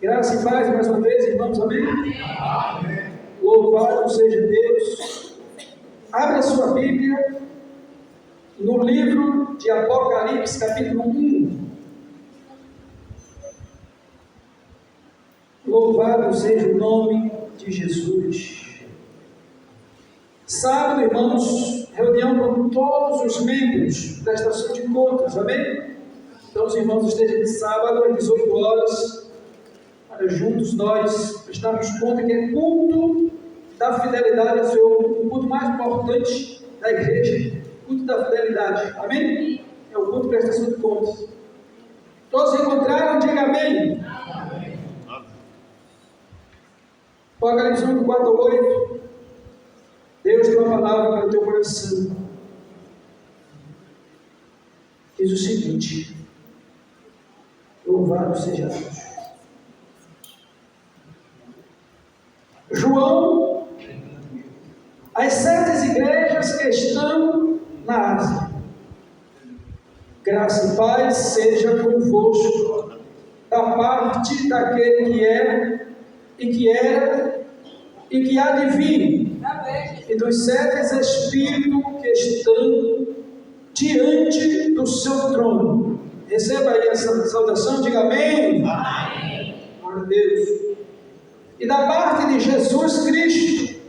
Graça e paz mais uma vez, irmãos, amém? Amém. Louvado seja Deus. Abra a sua Bíblia no livro de Apocalipse, capítulo 1. Louvado seja o nome de Jesus. Sábado, irmãos, reunião com todos os membros da estação de contas, amém? Então, os irmãos estejam de sábado às 18 horas. Juntos nós prestarmos conta que é culto da fidelidade ao Senhor, o culto mais importante da igreja, culto da fidelidade, amém? É o culto de prestação de contas. Todos encontraram? Diga amém. Amém. Apocalipse 1, 4 a 8. Deus tem uma palavra para o teu coração. Diz o seguinte: louvado seja Deus. João, as 7 igrejas que estão na Ásia. Graça e paz seja convosco, da parte daquele que é, e que era, e que há de vir, e dos 7 espíritos que estão diante do seu trono. Receba aí essa saudação, diga amém. Amém. Glória a Deus. E da parte de Jesus Cristo,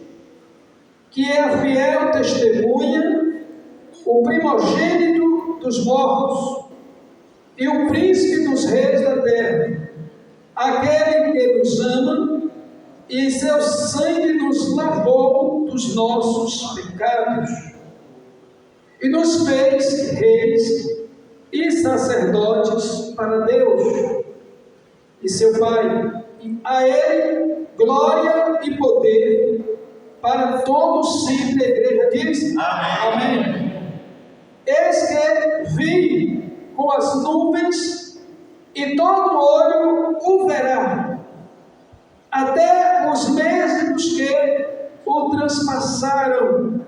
que é a fiel testemunha, o primogênito dos mortos e o príncipe dos reis da terra, aquele que nos ama e seu sangue nos lavou dos nossos pecados e nos fez reis e sacerdotes para Deus e seu Pai. A Ele glória e poder para todos sempre. A igreja diz amém. Amém. Eis que vim com as nuvens e todo olho o verá, até os mesmos que o transpassaram,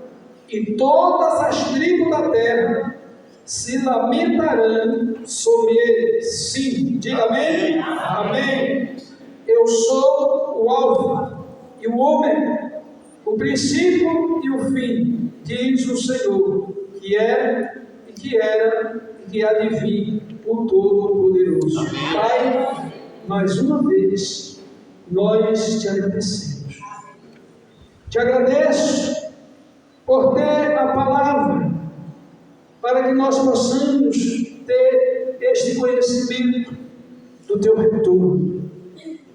e todas as tribos da terra se lamentarão sobre ele. Sim, diga amém. Amém. Eu sou o Alfa e o Ômega, o princípio e o fim, diz o Senhor, que é, e que era, e que há de vir, o Todo-Poderoso. Pai, mais uma vez, nós te agradecemos. Te agradeço por ter a palavra, para que nós possamos ter este conhecimento do teu retorno.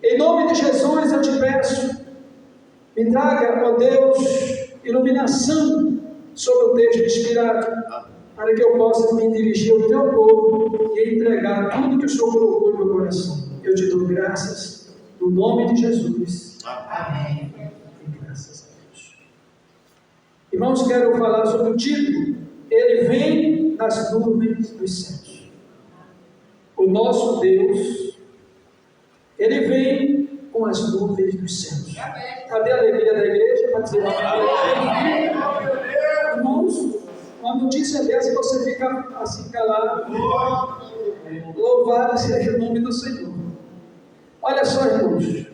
Em nome de Jesus eu te peço, me traga, ó Deus, iluminação sobre o texto inspirado, para que eu possa me dirigir ao teu povo e entregar tudo que o Senhor colocou no meu coração. Eu te dou graças, no nome de Jesus. Amém. E graças a Deus. Irmãos, quero falar sobre o título: Ele vem das nuvens dos céus. O nosso Deus, Ele vem com as nuvens dos céus. Cadê a alegria da igreja para dizer amém? Irmãos, uma notícia dessa você fica assim calado. Louvado seja o nome do Senhor. Olha só, irmãos,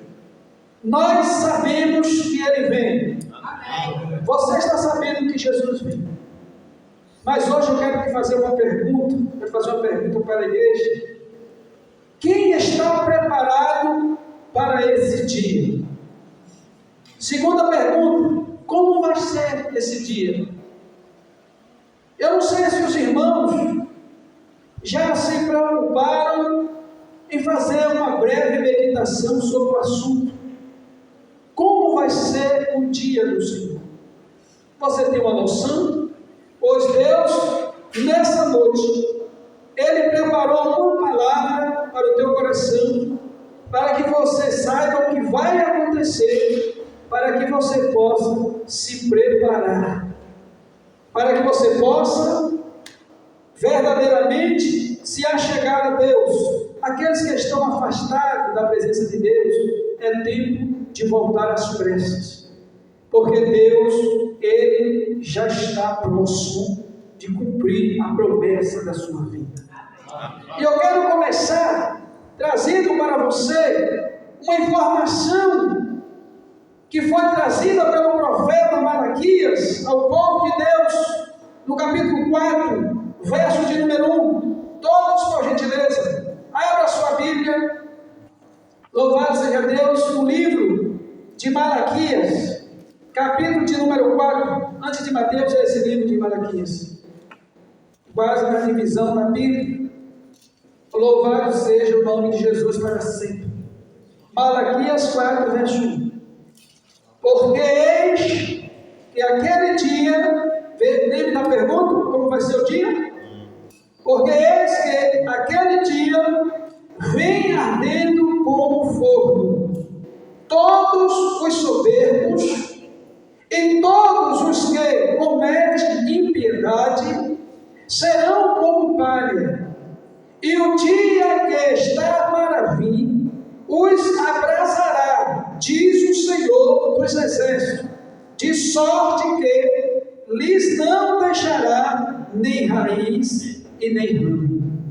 nós sabemos que Ele vem. Você está sabendo que Jesus vem. Mas hoje eu quero te fazer uma pergunta. Quero fazer uma pergunta para a igreja. Quem está preparado para esse dia? Segunda pergunta: como vai ser esse dia? Eu não sei se os irmãos já se preocuparam em fazer uma breve meditação sobre o assunto. Como vai ser o dia do Senhor? Você tem uma noção? Pois Deus, nessa noite, Ele preparou uma palavra para o teu coração, para que você saiba o que vai acontecer, para que você possa se preparar, para que você possa verdadeiramente se achegar a Deus. Aqueles que estão afastados da presença de Deus, é tempo de voltar às pressas, porque Deus, Ele já está próximo de de cumprir a promessa da sua vida. E eu quero começar trazendo para você uma informação que foi trazida pelo profeta Malaquias ao povo de Deus, no capítulo 4, verso de número 1. Todos, por gentileza, abra sua Bíblia. Louvado seja Deus, no livro de Malaquias, capítulo de número 4, antes de Mateus, é esse livro de Malaquias, quase na divisão da Bíblia. Louvado seja o nome de Jesus para sempre. Malaquias 4, verso 1. Porque eis que aquele dia, lembre da pergunta, como vai ser o dia? Porque eis que aquele dia vem ardendo como forno, todos os soberbos e todos os que cometem impiedade serão como palha, e o dia que está para vir os abrasará, diz o Senhor dos Exércitos, de sorte que lhes não deixará nem raiz e nem ramo.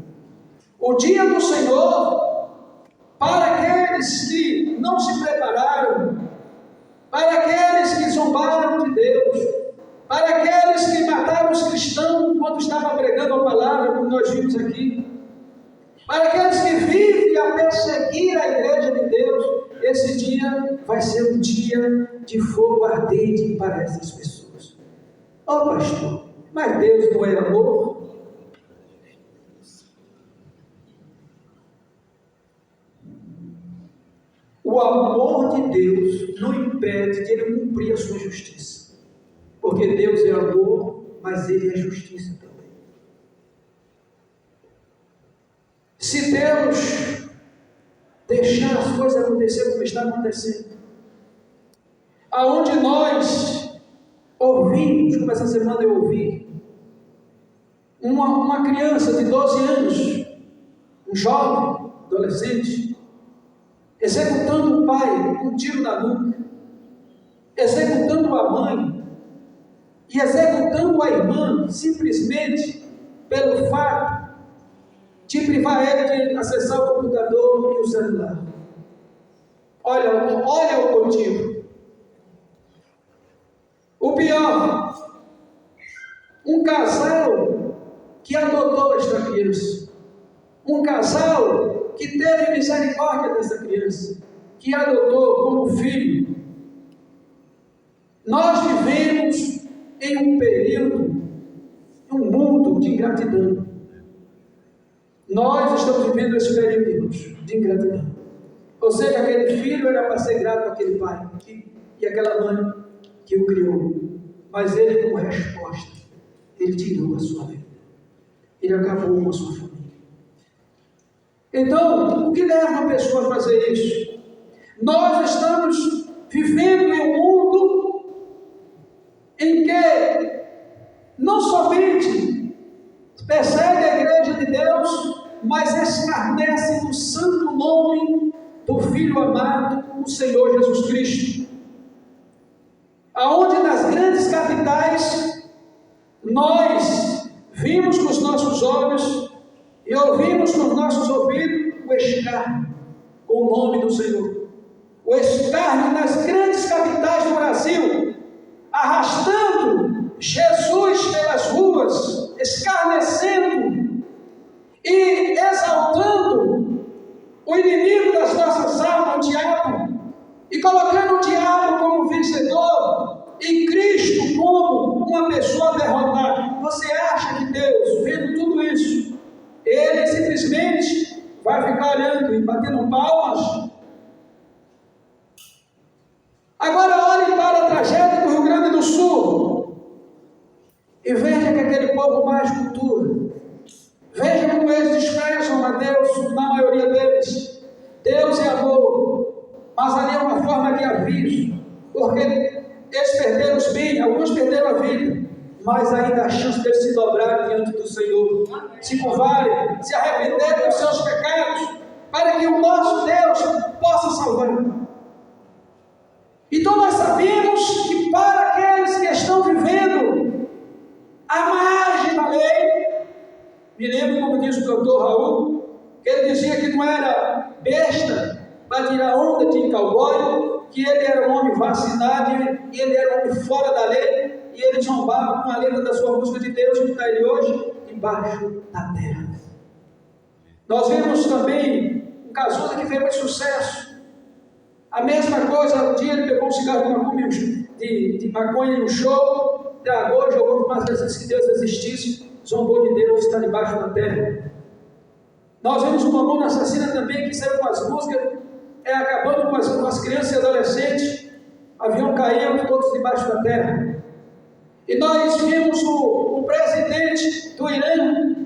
O dia do Senhor, para aqueles que não se prepararam, para aqueles que zombaram de Deus, para aqueles que mataram os cristãos quando estavam pregando a palavra, como nós vimos aqui, para aqueles que vivem a perseguir a igreja de Deus, esse dia vai ser um dia de fogo ardente para essas pessoas. Pastor, mas Deus não é amor? O amor de Deus não impede de Ele cumprir a sua justiça. Porque Deus é amor, mas Ele é justiça também. Se Deus deixar as coisas acontecer como está acontecendo, aonde nós ouvimos, como essa semana eu ouvi, uma criança de 12 anos, um jovem, adolescente, executando o pai com um tiro na nuca, executando a mãe e executando a irmã simplesmente pelo fato de privar ele de acessar o computador e o celular. Olha o motivo. O pior, um casal que adotou esta criança, um casal que teve misericórdia dessa criança, que adotou como filho. Nós vivemos em um período, um mundo de ingratidão. Nós estamos vivendo esse período de ingratidão. Ou seja, aquele filho era para ser grato àquele pai e aquela mãe que o criou. Mas ele, como resposta, ele tirou a sua vida. Ele acabou com a sua família. Então, o que leva uma pessoa a fazer isso? Nós estamos vivendo em um mundo em que não somente persegue a igreja de Deus, mas escarnece do santo nome do Filho amado, o Senhor Jesus Cristo. Aonde nas grandes capitais nós vimos com os nossos olhos e ouvimos com os nossos ouvidos o escárnio com o nome do Senhor. O escárnio nas grandes capitais do Brasil, arrastando Jesus pelas ruas, escarnecendo e exaltando o inimigo das nossas almas, o diabo, e colocando o diabo como vencedor e Cristo como uma pessoa derrotada. Você acha que Deus, vendo tudo isso, Ele simplesmente vai ficar olhando e batendo palmas? Agora olhe para a tragédia do Rio Grande do Sul e veja que aquele povo mais cultura. Veja como eles desprezam a Deus, na maioria deles. Deus é amor, mas ali é uma forma de aviso, porque eles perderam os bens, alguns perderam a vida, mas ainda há chance de eles se dobrarem diante do Senhor, se curvarem, se arrependerem dos seus pecados, para que o nosso Deus possa salvar. Então nós sabemos que para aqueles que estão vivendo à margem da Me lembro, como diz o cantor Raul, que ele dizia que não era besta para tirar onda de cowboy, que ele era um homem vacinado, e ele era um homem fora da lei, e ele zombava com a letra da sua música de Deus, que está ele hoje, debaixo da terra. Nós vemos também um Cazuza que fez muito sucesso. A mesma coisa, um dia ele pegou um cigarro de maconha em um show, tragou, jogou para as que Deus existisse, zombou de Deus, está debaixo da terra. Nós vemos o Mamonas Assassina também, que saiu com as músicas, acabando com as crianças e adolescentes, avião caiu, todos debaixo da terra. E nós vimos o presidente do Irã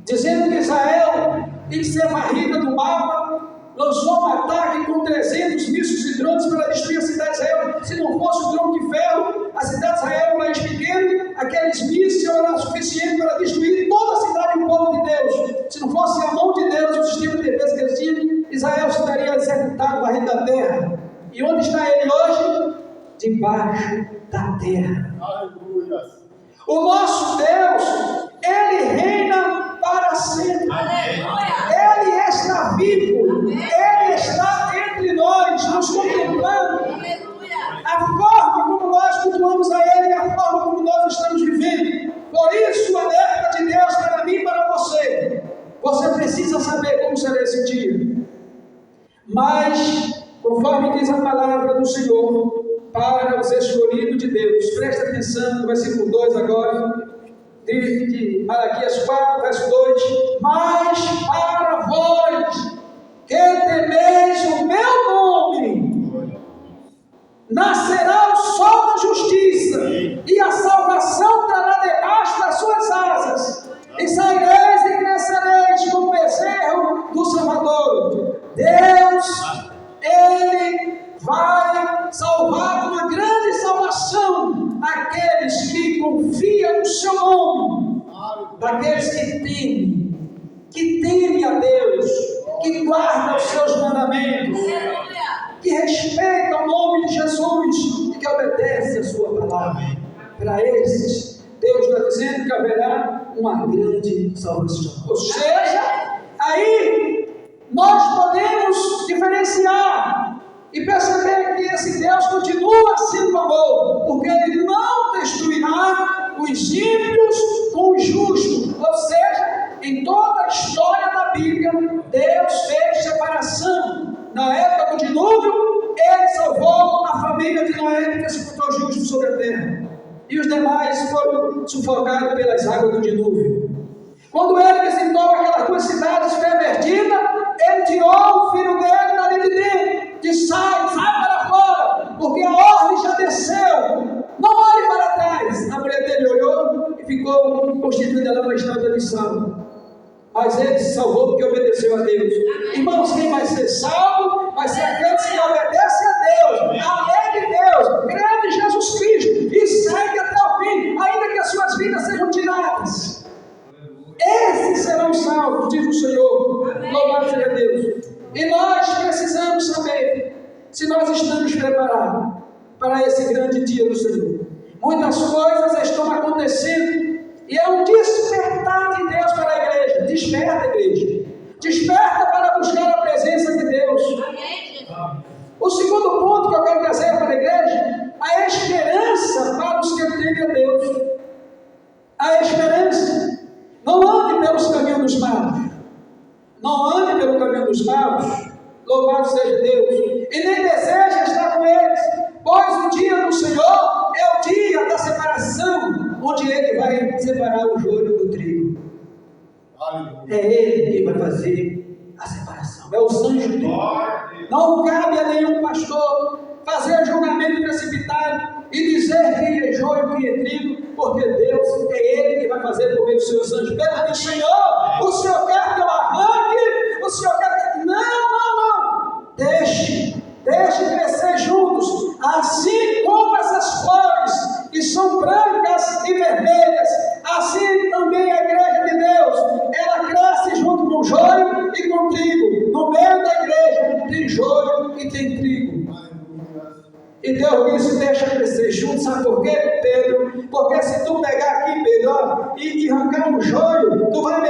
dizendo que Israel tem que ser varrida do mapa, lançou um ataque com 300 mísseis e drones para destruir a cidade de Israel. Se não fosse o drone de ferro, a cidade de Israel é um país pequeno, aqueles mísseis eram suficientes para destruir toda a cidade e o povo de Deus. Se não fosse a mão de Deus, o sistema de defesa que eles tinham, Israel estaria executado, varrido da terra. E onde está ele hoje? Debaixo da terra. Aleluia. O nosso Deus, Ele reina para sempre. Aleluia. Ele está vivo. Amém. Ele está entre nós, nos contemplando. Aleluia. A forma como nós cultuamos a Ele é a forma como nós estamos vivendo. Por isso, a alerta de Deus para mim e para você. Você precisa saber como será esse dia. Mas, conforme diz a palavra do Senhor, para os escolhidos de Deus, presta atenção no versículo 2 agora, de Malaquias 4, verso 2: mas para vós que temeis o meu nome, nascerá o sol da justiça, e a salvação trará debaixo das suas asas, e saireis e crescereis como bezerro do Salvador. Deus, Ele vai salvar uma grande salvação aqueles que confiam no seu nome, daqueles que temem a Deus, que guardam os seus mandamentos, que respeitam o nome de Jesus e que obedecem a sua palavra. Para esses, Deus está dizendo que haverá uma grande salvação. Ou seja, aí nós podemos diferenciar e perceber que esse Deus continua sendo amor, porque Ele não destruirá os ímpios com os justos. Ou seja, em toda a história da Bíblia, Deus fez separação. Na época do dilúvio, Ele salvou a família de Noé, que se encontrou justo sobre a terra, e os demais foram sufocados pelas águas do dilúvio. Quando Ele visitou aquelas duas cidades pervertidas, Ele tirou o filho dele dali de dentro, disse: sai para fora, porque a ordem já desceu, não olhe para trás. A mulher dele olhou e ficou constituída ela uma estátua de sal. Mas ele se salvou porque obedeceu a Deus. Irmãos, quem vai ser salvo vai ser aqueles que obedecem a Deus, a lei de Deus, creem em Jesus Cristo e seguem até o fim, ainda que as suas vidas sejam tiradas. Esses serão salvos, diz o Senhor. Louvado seja Deus. E nós precisamos saber se nós estamos preparados para esse grande dia do Senhor. Muitas coisas estão acontecendo e é um despertar de Deus para a igreja. Desperta, igreja. Desperta para buscar a presença de Deus. O segundo ponto que eu quero trazer para a igreja: a esperança para os que temem a Deus. A esperança. Não ande pelos caminhos dos maus. Não ande pelo caminho dos maus. Louvado seja Deus. E nem deseja estar com eles, pois o dia do Senhor é o dia da separação, onde Ele vai separar o joio do trigo. É Ele quem vai fazer a separação. É o sangue dele. Não cabe a nenhum pastor fazer julgamento precipitário e dizer quem é joio e quem é trigo, porque Deus é Ele que vai fazer por meio dos seus anjos. Pedro diz: Senhor, o Senhor quer que eu arranque? O Senhor quer que... Não. Deixe crescer juntos, assim como essas flores que são brancas e vermelhas, assim também a igreja de Deus, ela cresce junto com joio e com trigo. No meio da igreja tem joio e tem trigo. E Deus disse: deixa crescer junto. Sabe por quê, Pedro? Porque se tu pegar aqui, Pedro, e arrancar um joio, tu vai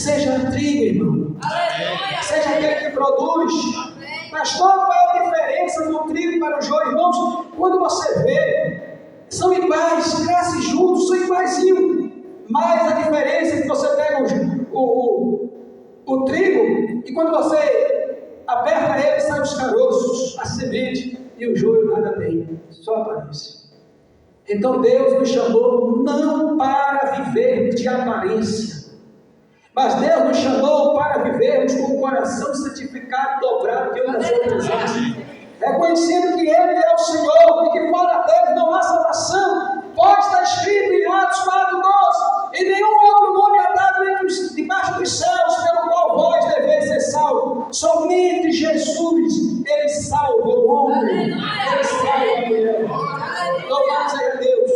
seja trigo, irmão. Aleluia. Seja aquele que produz. Mas qual é a diferença do trigo para o joio, irmãos? Quando você vê, são iguais, crescem juntos, são iguaizinhos. Mas a diferença é que você pega o trigo e quando você aperta ele, saem os caroços, a semente, e o joio nada tem, só aparece. Então Deus nos chamou não para viver de aparência, mas Deus nos chamou para vivermos com o coração santificado, dobrado diante da sua presença, reconhecendo que Ele é o Senhor e que fora dele não há salvação. Pode estar escrito em Atos 4:12, e nenhum outro nome é dado debaixo dos céus pelo qual vós deveis ser salvos. Somente Jesus, Ele salva o homem, Ele salva a mulher. Louvado seja Deus.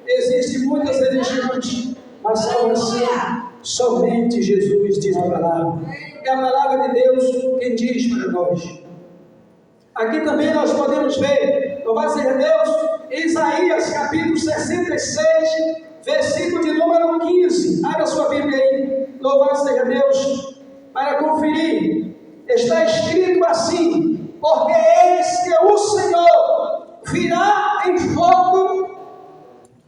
Existem muitas religiões, mas salvação somente Jesus, diz a palavra. É a palavra de Deus quem diz para nós. Aqui também nós podemos ver, louvado seja Deus, Isaías capítulo 66, versículo de número 15. Abra sua Bíblia aí, louvado seja Deus, para conferir. Está escrito assim: porque eis que o Senhor virá em fogo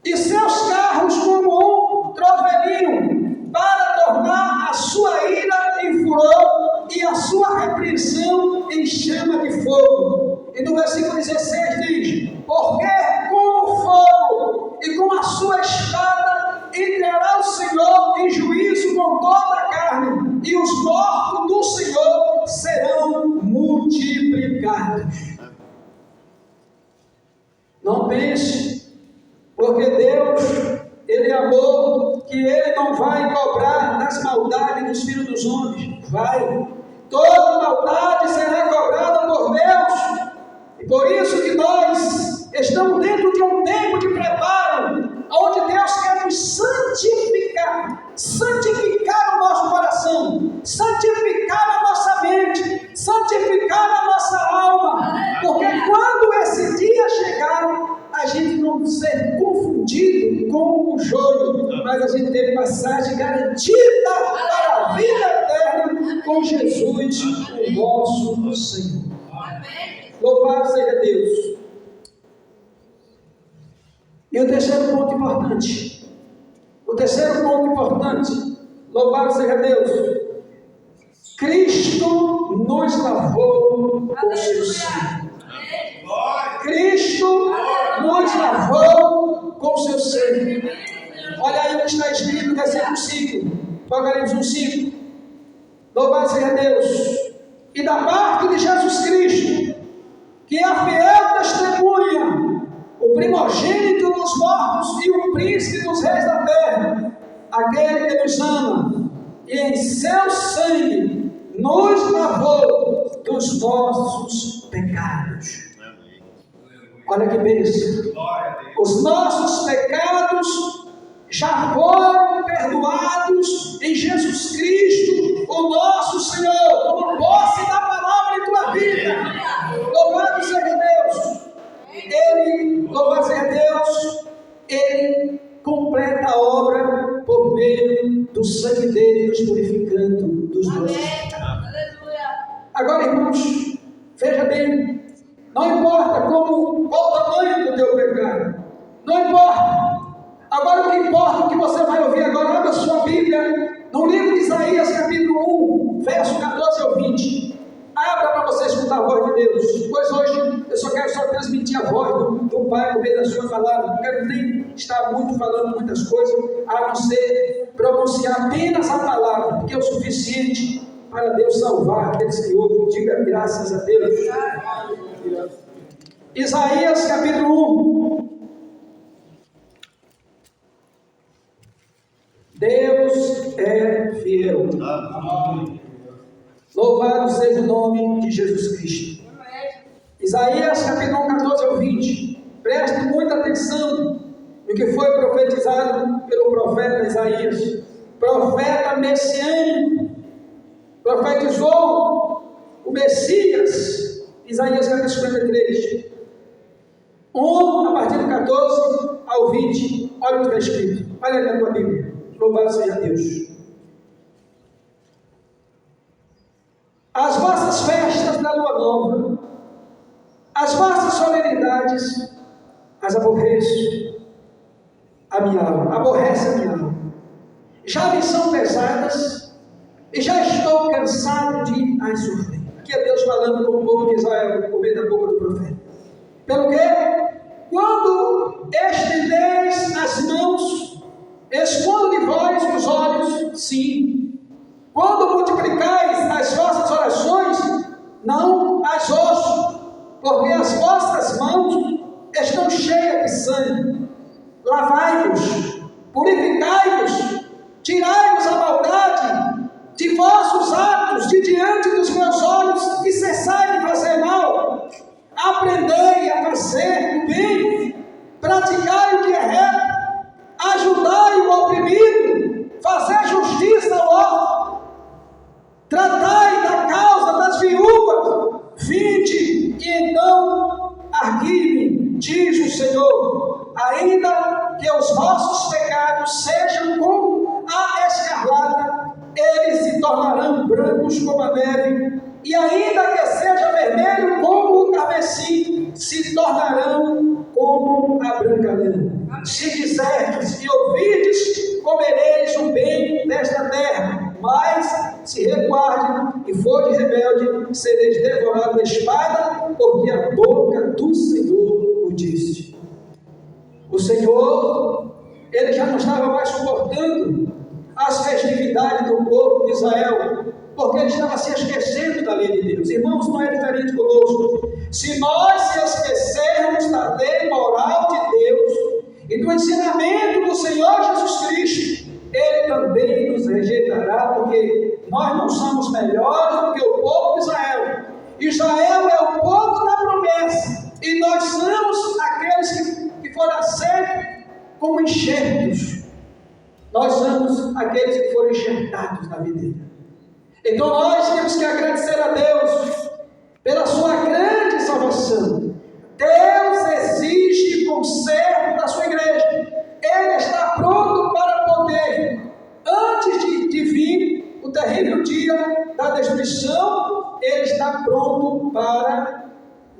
e seus carros como um trovelinho, para tornar a sua ira em furor e a sua repreensão em chama de fogo. E no versículo 16 diz: porque com o fogo e com a sua espada entrará o Senhor em juízo com toda a carne, e os mortos do Senhor serão multiplicados. Não pense, porque Deus, Ele é amor, que Ele não vai cobrar das maldades dos filhos dos homens. Vai. Toda maldade será cobrada por Deus. E por isso que nós estamos dentro de um tempo de preparo, onde Deus quer nos santificar. Santificar o nosso coração, santificar a nossa mente, santificar a nossa alma. Porque quando esse dia chegar, a gente não ser confundido com o joio, mas a gente ter passagem garantida para a vida eterna com Jesus, o nosso Senhor. Louvado seja Deus. E o terceiro ponto importante. Louvado seja Deus. Cristo nos lavou com seu sangue. Cristo nos lavou com seu sangue. Olha aí o que está escrito no versículo 5. Apocalipse 1:5. Louvado seja Deus. E da parte de Jesus Cristo, que é a fiel testemunha, o primogênito dos mortos e o príncipe dos reis da terra, aquele que nos ama e em seu sangue nos lavou dos nossos pecados. Olha que bênção. Os nossos pecados já foram perdoados em Jesus Cristo, o nosso Senhor, como posse da palavra em tua vida. Louvado seja Deus. Ele, louvado seja Deus, Ele completa a obra por meio do sangue dele, nos purificando dos nossos pecados. Agora, irmãos, veja bem, não importa qual o tamanho do teu pecado, não importa. Agora o que importa, o que você vai ouvir agora, abra sua Bíblia, no livro de Isaías, capítulo 1, verso 14 ao 20. Abra para você escutar a voz de Deus, pois hoje eu só quero transmitir a voz do Pai por meio da sua palavra. Não quero nem estar muito falando muitas coisas, a não ser pronunciar apenas a palavra, porque é o suficiente para Deus salvar aqueles que ouvem. Diga graças a Deus. Isaías capítulo 1. Deus é fiel. Louvado seja o nome de Jesus Cristo. Isaías capítulo 1, 14 ao 20. Preste muita atenção no que foi profetizado pelo profeta Isaías, profeta messiânico. Profetizou o Messias. Isaías capítulo 53. 1, a partir do 14 ao 20. Olha o que está escrito. Olha na tua Bíblia. Louvado seja Deus. as vossas festas da lua nova, as vossas solenidades, as aborreço a minha alma, aborrece a minha alma. Já me são pesadas e já estou cansado de as sofrer. Aqui é Deus falando com o povo de Israel, por meio da boca do profeta. Pelo que? Quando estendeis as mãos, escondo de vós os olhos, sim. Quando multiplicais as vossas orações, não as ouço, porque as vossas mãos estão cheias de sangue. Lavai-vos, purificai-vos, tirai-vos a maldade de vossos atos de diante dos meus olhos e cessai de fazer mal. Aprendei a fazer o bem, praticai o que é reto, ajudai o oprimido, fazer justiça ao órfão, tratai da causa das viúvas, vinde e então argui-me, diz o Senhor, ainda que os vossos pecados sejam como a escarlata, eles se tornarão brancos como a neve, e ainda que seja vermelho como o carmesim, se tornarão como a branca lã. Se disserdes e ouvides, comereis o bem desta terra, mas se recuarde e fordes rebelde, sereis devorados da espada, porque a boca do Senhor o disse. O Senhor, ele já não estava mais suportando as festividades do povo de Israel, porque ele estava se esquecendo da lei de Deus. Irmãos, não é diferente conosco. Se nós se esquecermos da lei moral de Deus e do ensinamento do Senhor Jesus Cristo, ele também nos rejeitará, porque nós não somos melhores do que o povo de Israel. Israel é o povo da promessa, e nós somos aqueles que foram aceitos como enxertos. Nós somos aqueles que foram enxertados na videira. Então nós temos que agradecer a Deus pela sua grande salvação. Deus exige conserto da sua igreja. Ele está pronto para poder, antes de vir o terrível dia da destruição, ele está pronto para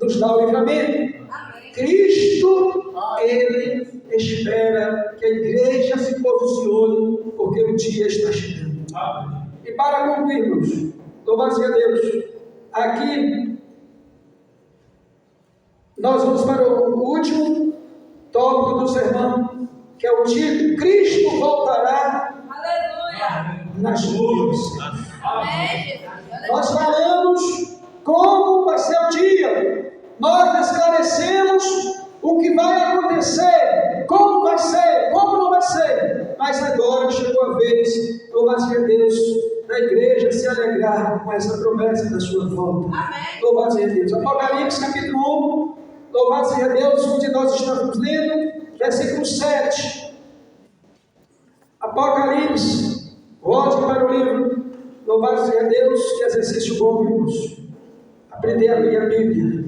nos dar o livramento. Amém. Cristo, ele espera que a igreja se posicione, porque o dia está chegando. Amém. E para concluirmos, louvado seja Deus, aqui nós vamos para o último tópico do sermão, que é o título: Cristo voltará. Aleluia. Nas nuvens. Nós falamos como vai ser o dia, nós esclarecemos o que vai acontecer, como vai ser, como não vai ser, mas agora chegou a vez, louvado seja Deus, da igreja se alegrar com essa promessa da sua volta. Amém. Louvado seja Deus. Apocalipse capítulo 1, louvado seja Deus, onde nós estamos lendo, versículo 7. Apocalipse, volte para o livro, louvado seja Deus, que exercício bom, irmãos. Aprender a ler a Bíblia.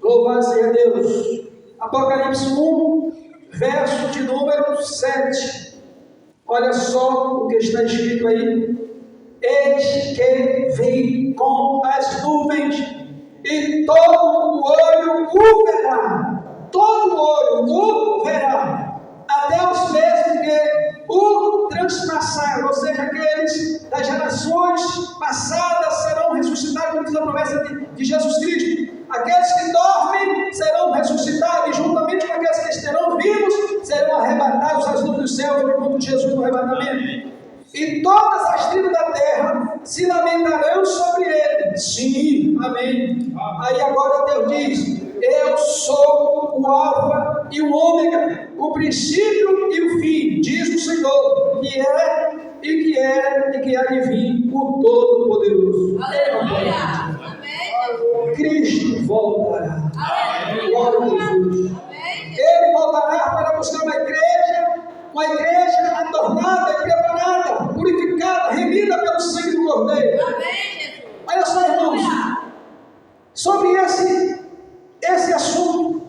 Louvado seja Deus. Apocalipse 1, verso de número 7. Olha só o que está escrito aí. Eis que vem com as nuvens, e todo o olho o verá. Todo o olho o verá. Até os mesmos que o transpassaram, ou seja, aqueles das gerações passadas serão ressuscitados, como diz a promessa de Jesus Cristo. Aqueles que dormem serão ressuscitados, e juntamente com aqueles que estarão vivos serão arrebatados às nuvens do céu, enquanto Jesus no arrebatamento. E todas as tribos da terra se lamentarão sobre ele. Sim, amém. Aí agora Deus diz: eu sou o alfa e o ômega, o princípio e o fim, diz o Senhor, que é e que era e que há de vir, o Todo-Poderoso. Aleluia. Cristo voltará. Glória a Jesus. Ele voltará para buscar uma igreja adornada e preparada, purificada, remida pelo sangue do Cordeiro. Amém. Olha só, irmãos, sobre esse assunto,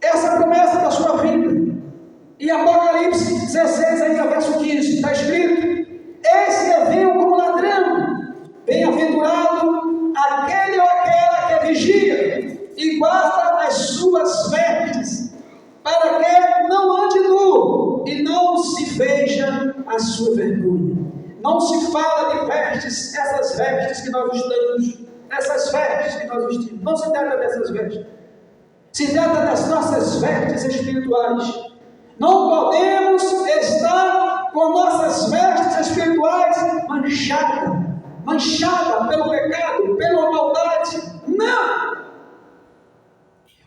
essa promessa da sua vida, em Apocalipse 16, aí no verso 15, está escrito: esse que veio como ladrão, bem-aventurado essas vestes que nós estamos, essas vestes que nós vestimos. Não se trata dessas vestes. Se trata das nossas vestes espirituais. Não podemos estar com nossas vestes espirituais manchada pelo pecado, pela maldade. Não!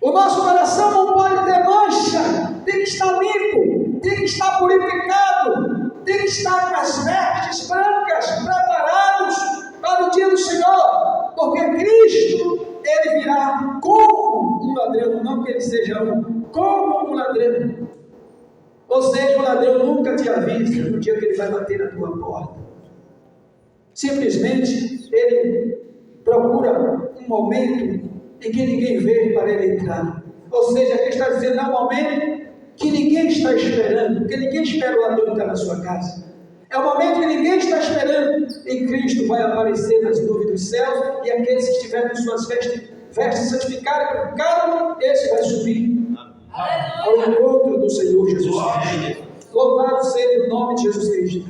O nosso coração não pode ter mancha, tem que estar limpo, tem que estar purificado, tem que estar com as vestes brancas, preparados para o dia do Senhor, porque Cristo, Ele virá como um ladrão, não que Ele seja como um ladrão. Ou seja, o ladrão nunca te avisa no dia que ele vai bater na tua porta. Simplesmente, ele procura um momento em que ninguém vê para ele entrar. Ou seja, aqui está dizendo, é um momento que ninguém está esperando, porque ninguém espera o ladrão entrar na sua casa. É um momento que ninguém está esperando, e Cristo vai aparecer nas nuvens dos céus, e aqueles que estiverem com suas vestes santificadas e purificadas, esse vai subir ao encontro do Senhor Jesus Cristo. Louvado seja o nome de Jesus Cristo.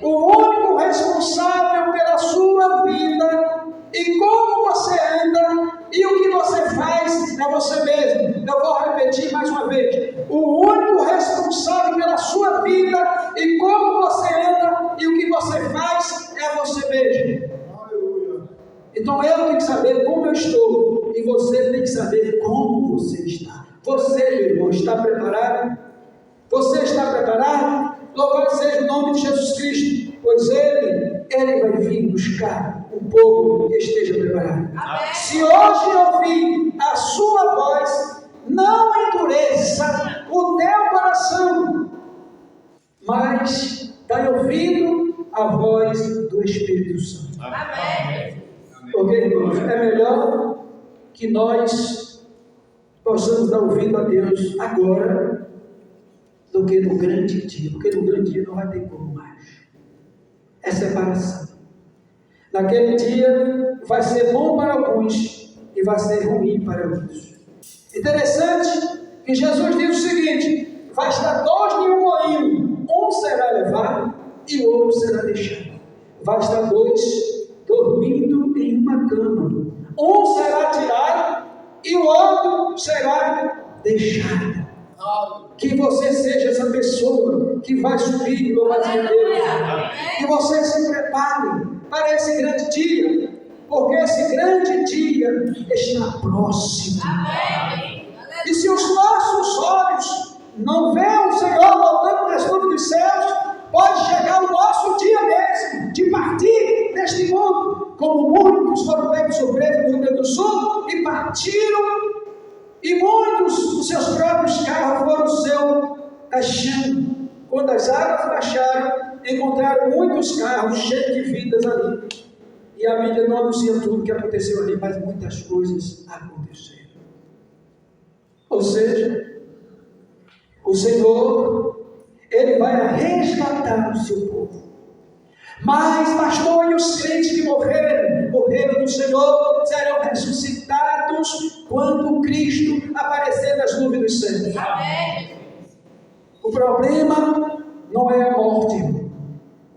O único responsável pela sua vida e como você anda e o que você faz é você mesmo. Eu vou repetir mais uma vez. O único responsável pela sua vida e como você anda e o que você faz é você mesmo. Então eu tenho que saber como eu estou e você tem que saber como você está. Você, meu irmão, está preparado? Você está preparado? Louvado seja o nome de Jesus Cristo, pois Ele vai vir buscar um povo que esteja preparado. Amém. Se hoje ouvir a sua voz, não endureça o teu coração, mas dai ouvido à voz do Espírito Santo. Amém. Porque, irmãos, é melhor que nós possamos dar ouvido a Deus agora do que no grande dia, porque no grande dia não vai ter como mais. É separação. Naquele dia vai ser bom para alguns e vai ser ruim para outros. Interessante que Jesus diz o seguinte: vai estar dois em um moinho, um será levado e o outro será deixado. Vai estar dois dormindo em uma cama, um será tirado e o outro será deixado. Que você seja essa pessoa que vai subir no louvado de Deus. Que você se prepare para esse grande dia, porque esse grande dia está próximo. E se os nossos olhos não veem o Senhor voltando nas nuvens dos céus, pode chegar o nosso dia mesmo de partir deste mundo, como muitos foram pegos surpresa no Rio Grande do Sul e partiram. E muitos dos seus próprios carros foram o seu caixão. Quando as águas baixaram, encontraram muitos carros cheios de vidas ali. E a Bíblia não anuncia tudo o que aconteceu ali, mas muitas coisas aconteceram. Ou seja, o Senhor, Ele vai resgatar o seu povo. Mas, pastor, e os crentes que morreram no Senhor, serão ressuscitados quando Cristo aparecer nas nuvens dos céus. Amém. O problema não é a morte,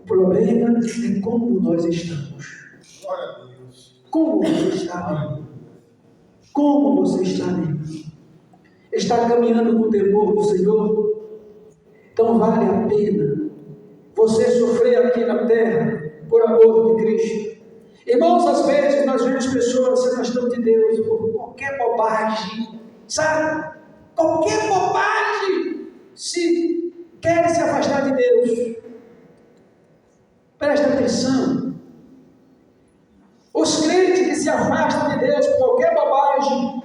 o problema é como nós estamos. Glória a Deus. Como você está? Como você está? Está caminhando no temor do Senhor? Então vale a pena você sofrer aqui na terra por amor de Cristo. Irmãos, às vezes nós vemos pessoas se afastando de Deus por qualquer bobagem, sabe? Qualquer bobagem, se querem se afastar de Deus. Presta atenção. Os crentes que se afastam de Deus por qualquer bobagem,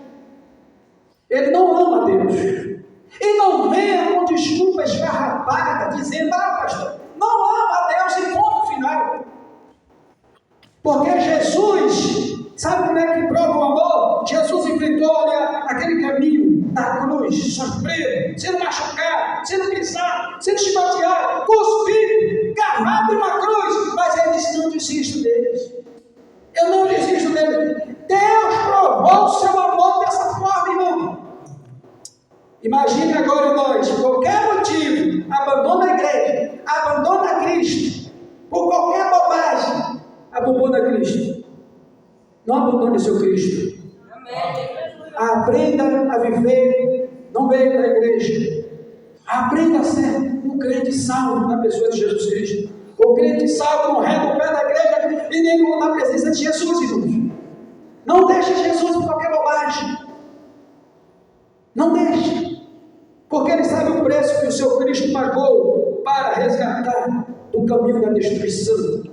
ele não ama Deus. E não venha com desculpa esfarrapada, dizendo, pastor, não ama a Deus em ponto final. Porque Jesus, sabe como é que prova o amor? Jesus enfrentou aquele caminho da cruz, sofrido, sendo machucado, sendo pisado, sendo chicoteado, cuspido, gravado em uma cruz. Mas ele disse, não desisto deles. Eu não desisto deles. Deus provou o seu amor dessa forma, irmão. Imagine agora nós, por qualquer motivo, abandona a igreja, abandona Cristo, por qualquer bobagem, abandona responda a Cristo. Não abandone seu Cristo. Aprenda a viver no meio da igreja. Aprenda a ser um crente salvo na pessoa de Jesus Cristo. O crente salvo morrendo no pé da igreja e nem na presença de Jesus, irmãos. Não deixe Jesus por qualquer bobagem. Não deixe. Porque ele sabe o preço que o seu Cristo pagou para resgatar do caminho da destruição.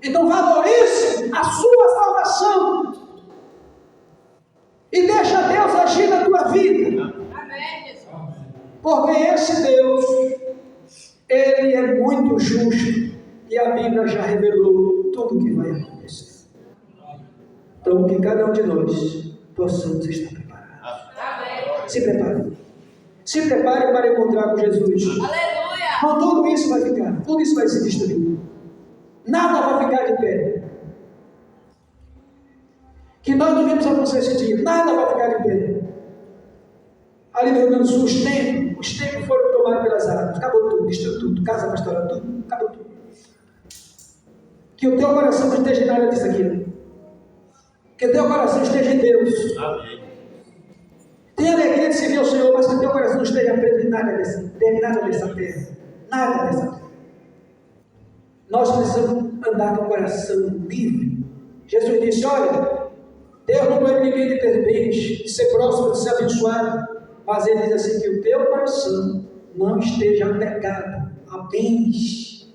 Então valorize a sua salvação. E deixa Deus agir na tua vida. Porque esse Deus, Ele é muito justo. E a Bíblia já revelou tudo o que vai acontecer. Então que cada um de nós possamos estar preparados. Se prepare. Se prepare para encontrar com Jesus. Aleluia! Então tudo isso vai ficar. Tudo isso vai se destruir. Nada vai ficar de pé. Que nós não vimos acontecer esse dia. Nada vai ficar de pé. Ali no Rio Grande do Sul, os templos foram tomados pelas águas. Acabou tudo, destruiu tudo. Casa pastoral, tudo. Acabou tudo. Que o teu coração não esteja em nada disso aqui. Que o teu coração esteja em Deus. Amém. Tenha alegria de servir ao Senhor, mas que o teu coração não esteja preso em nada dessa terra. Nada dessa terra. Nós precisamos andar com o coração livre. Jesus disse, olha, Deus não proíbe ninguém de ter bens, de ser próximo, de ser abençoado. Mas ele diz assim, que o teu coração não esteja apegado a bens.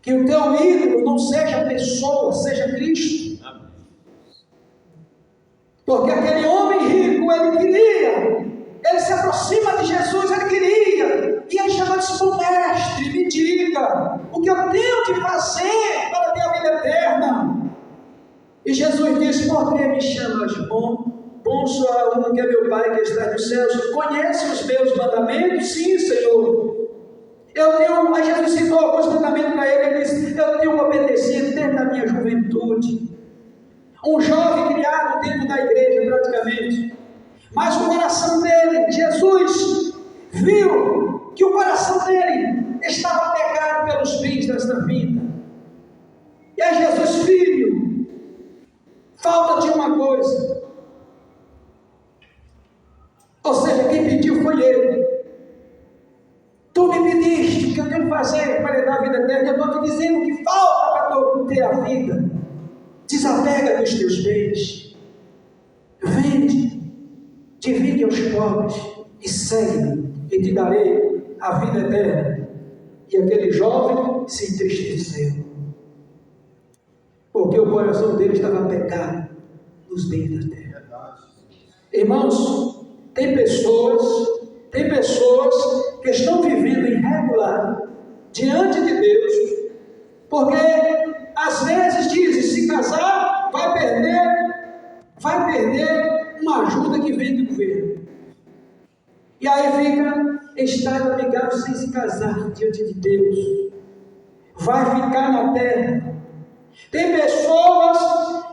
Que o teu ídolo não seja a pessoa, seja Cristo. Porque aquele homem rico, ele se aproxima de Jesus, ele queria. E ele chama de seu mestre, me diga, o que eu tenho de fazer para ter a vida eterna? E Jesus disse, por que me chamas bom? Bom só um que é meu Pai que está nos céus. Conhece os meus mandamentos? Sim, Senhor. Aí Jesus citou alguns mandamentos para ele. Ele disse, eu tenho obedecido desde a minha juventude. Um jovem criado dentro da igreja praticamente. Mas o coração dele, Jesus viu que o coração dele estava pegado pelos bens desta vida. E aí Jesus, filho, falta de uma coisa. Ou seja, quem pediu foi ele. Tu me pediste o que eu tenho que fazer para lhe dar a vida eterna. Eu estou te dizendo que falta para tu ter a vida. Desapega dos teus bens. Vende. Divide aos pobres. E segue-me. E te darei a vida eterna. E aquele jovem se entristeceu. Porque o coração dele estava pegado nos bens da terra. Irmãos, tem pessoas que estão vivendo irregular diante de Deus, porque às vezes dizem, se casar vai perder uma ajuda que vem do governo. E aí fica estado amigável sem se casar diante de Deus. Vai ficar na terra. Tem pessoas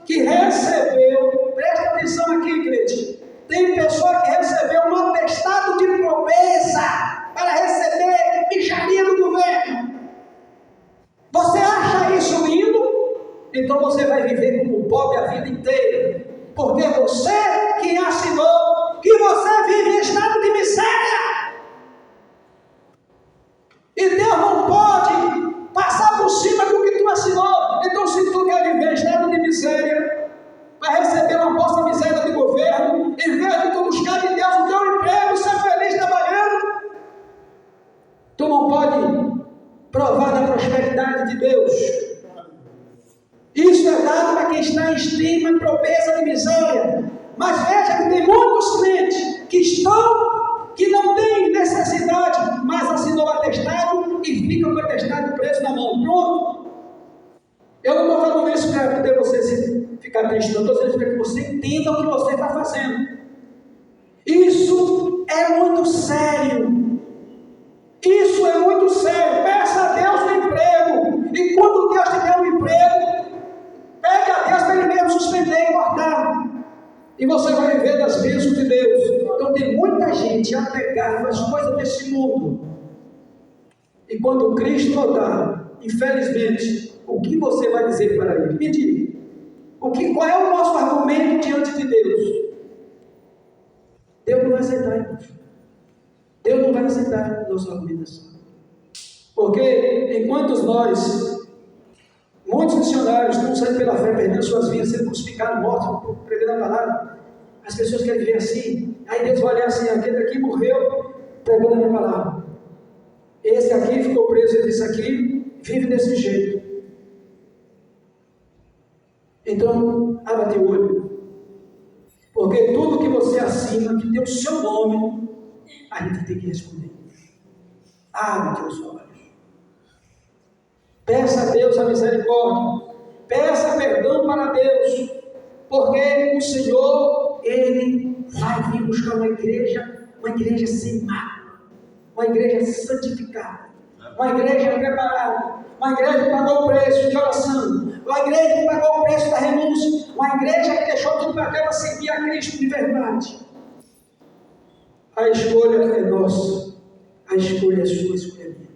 que recebeu, presta atenção aqui, crente. Tem pessoa que recebeu um atestado de pobreza para receber micharia do governo. Você acha isso lindo? Então você vai viver como pobre a vida inteira. Porque você que assinou que você vive em estado de miséria. E Deus não pode passar por cima do que tu assinou. Então se tu quer viver em estado de miséria, para receber uma posse de miséria de governo, em vez de tu buscar de Deus o teu emprego, ser feliz trabalhando, tu não pode provar da prosperidade de Deus. Isso é dado para quem está em estima, pobreza de miséria. Mas veja que tem muitos crentes que não têm necessidade, mas assinou o atestado e ficam com o atestado preso na mão. Pronto. Eu não estou falando isso para poder você ficar triste, não. Estou dizendo para que você entenda o que você está fazendo. Isso é muito sério. Isso é muito sério. Peça a Deus um emprego. E quando Deus te der um emprego, pegue a Deus para Ele mesmo suspender e cortar. E você vai viver das bênçãos de Deus. Então tem muita gente apegada às coisas desse mundo. E quando Cristo voltar, infelizmente, o o que você vai dizer para ele? Me diga. Qual é o nosso argumento diante de Deus? Deus não vai aceitar, irmãos. Deus não vai aceitar a nossa argumentação. Porque enquanto muitos missionários estão saindo pela fé, perdendo suas vidas, sendo crucificados, mortos, pregando a palavra, as pessoas querem ver assim. Aí Deus vai olhar assim: aquele daqui morreu pregando a minha palavra. Esse aqui ficou preso entre isso aqui, vive desse jeito. Então, abra teu olho. Porque tudo que você assina, que tem o seu nome, a gente tem que responder. Abre teus olhos. Peça a Deus a misericórdia. Peça perdão para Deus. Porque o Senhor, Ele vai vir buscar uma igreja sem mácula, uma igreja santificada, uma igreja preparada, uma igreja que pagou o preço de oração, uma igreja que pagou o preço da renúncia, uma igreja que deixou tudo para cá para seguir a Cristo de verdade. A escolha é nossa, a escolha é sua, a escolha é minha.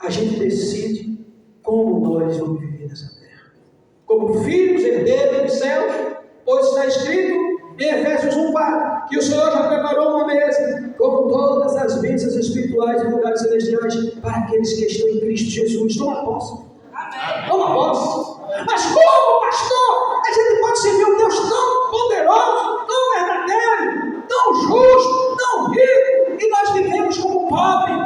A gente decide como nós vamos viver nessa terra. Como filhos, herdeiros dos céus, pois está escrito em Efésios 1:4, que o Senhor já preparou uma mesa com todas as bênçãos espirituais em lugares celestiais para aqueles que estão em Cristo Jesus. Toma posse. Toma posse. Mas como, pastor? A gente pode servir um Deus tão poderoso, tão verdadeiro, tão justo, tão rico, e nós vivemos como pobres.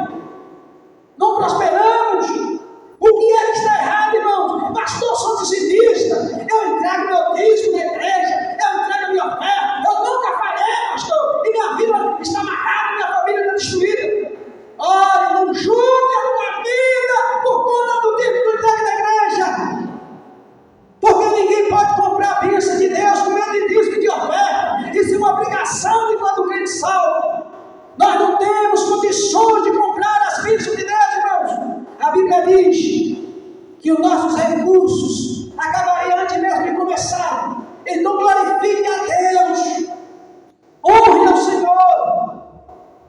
Não prosperamos. O que é que está errado, irmãos? Pastor, sou dizimista, eu entrego meu dízimo na igreja, eu entrego minha oferta, eu nunca falhei, pastor, e minha vida está amarrada, minha família está destruída. Olha, não julgue a tua vida por conta do dízimo entregue na igreja, porque ninguém pode comprar a bênção de Deus com medo de dízimo e de oferta. Isso é uma obrigação de todo crente salvo. Nós não temos condições de comprar as bênçãos de Deus, irmãos. A Bíblia diz que os nossos recursos acabariam antes mesmo de começar. Então glorifique a Deus, honre ao Senhor,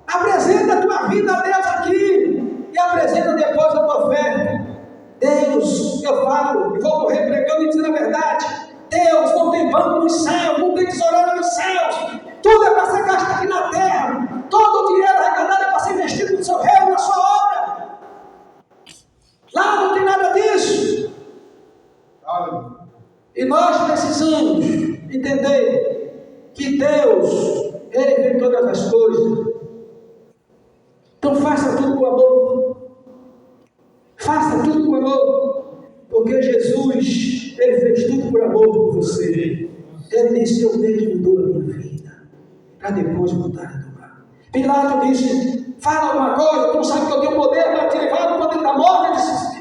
apresenta a tua vida a Deus aqui e apresenta depois a tua oferta. Deus, eu falo e vou morrer pregando e dizendo a verdade. Deus não tem banco nos céus, não tem tesoureiro nos céus. Tudo é para ser gasto aqui na terra. Todo o dinheiro arrecadado é para ser investido no seu reino, na sua obra. Lá não tem nada disso. E nós precisamos entender que Deus, Ele vê todas as coisas. Então faça tudo com amor. Faça tudo com amor. Porque Jesus, Ele fez tudo por amor por você. Ele disse: eu mesmo dou a minha vida, para depois voltar a tomar. Pilato disse: fala alguma coisa, tu não sabe que eu tenho poder para te levar do poder da morte. Ele disse: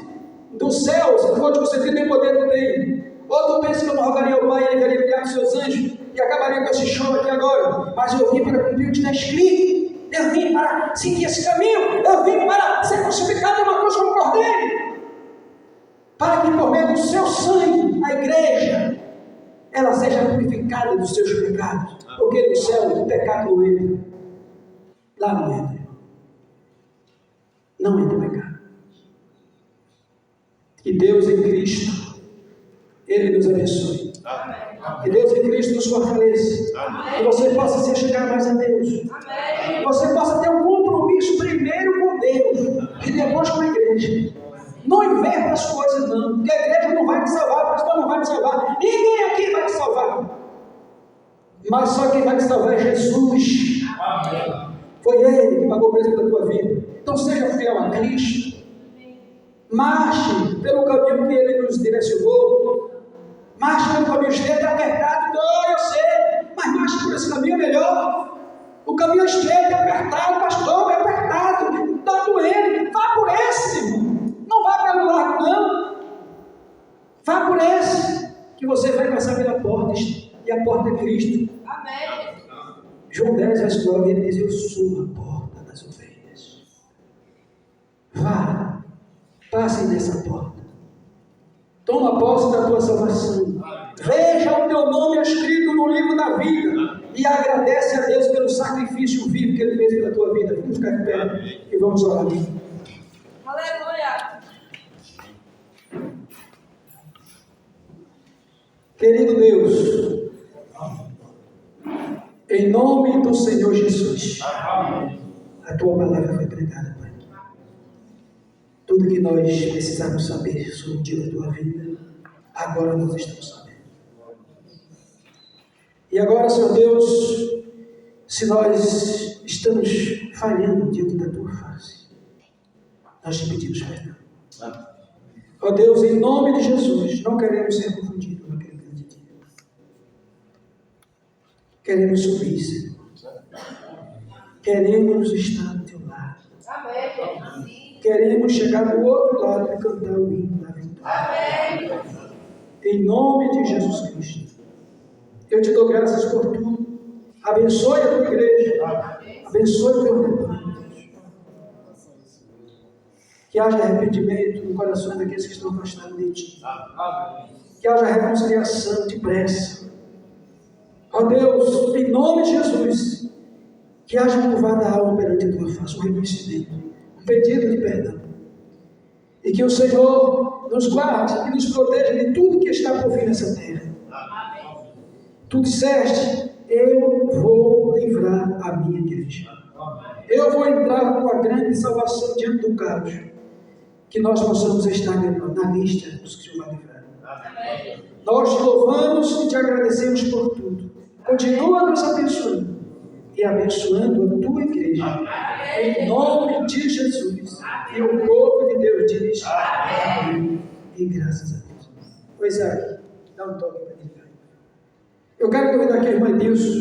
dos céus, eu vou te conceder nem poder que eu tenho. Ou tu pensa que eu não rogaria ao Pai e Ele iria enviar os seus anjos e acabaria com esse choro aqui agora? Mas eu vim para cumprir o que está escrito. Eu vim para seguir esse caminho. Eu vim para ser crucificado numa cruz como cordeiro, para que por meio do seu sangue a igreja ela seja purificada dos seus pecados. Porque no céu o pecado não entra. Lá não entra. Não entra pecado. Que Deus em Cristo, Ele nos abençoe. Amém. Que Deus em Cristo nos fortaleça. Amém. Que você possa se chegar mais a Deus. Amém. Que você possa ter um compromisso primeiro com Deus e depois com a igreja. Não inverta as coisas não, porque a igreja não vai te salvar, o pastor não vai te salvar, ninguém aqui vai te salvar. Mas só quem vai te salvar é Jesus. Amém. Foi Ele que pagou o preço pela tua vida. Então seja fiel a Cristo. Marche pelo caminho que Ele nos direcionou. Marche pelo caminho estreito e apertado. Não, eu sei, mas marche por esse caminho é melhor. O caminho estreito e apertado, pastor, é apertado, está doendo. Vá por esse, irmão. Não vá pelo largo, não. Vá por esse, que você vai passar pela porta, e a porta é Cristo. Amém. João 10, verso 9, ele diz: eu sou a porta das ovelhas. Vá, passe nessa porta. Toma posse da tua salvação. Veja o teu nome escrito no livro da vida e agradece a Deus pelo sacrifício vivo que Ele fez pela tua vida. Vamos ficar de pé e vamos orar. Aleluia. Querido Deus, em nome do Senhor Jesus, a tua palavra foi pregada, Pai. Tudo que nós precisamos saber sobre o dia da tua vida, agora nós estamos sabendo. E agora, Senhor Deus, se nós estamos falhando diante da tua face, nós te pedimos perdão. Ó Deus, em nome de Jesus, não queremos ser confundidos naquele grande dia. Queremos subir, Senhor. Queremos estar do teu lado. Queremos chegar do outro lado e cantar o hino da vitória. Em nome de Jesus Cristo. Eu te dou graças por tudo. Abençoe a tua igreja. Abençoe o teu rebanho. Que haja arrependimento no coração daqueles que estão afastados de ti. Que haja reconciliação depressa. Ó Deus, em nome de Jesus, que haja curvada a alma perante a tua face, um reconhecimento, um pedido de perdão. E que o Senhor nos guarde e nos proteja de tudo que está por vir nessa terra. Tu disseste, eu vou livrar a minha igreja. Eu vou entrar com a grande salvação diante do caos. Que nós possamos estar na lista dos que o vai livrar. Nós te louvamos e te agradecemos por tudo. Continua nos abençoando e abençoando a tua igreja. Em nome de Jesus. E o povo de Deus diz amém. E graças a Deus. Pois é, dá um toque para ele. Eu quero convidar aqui a irmã Nilson.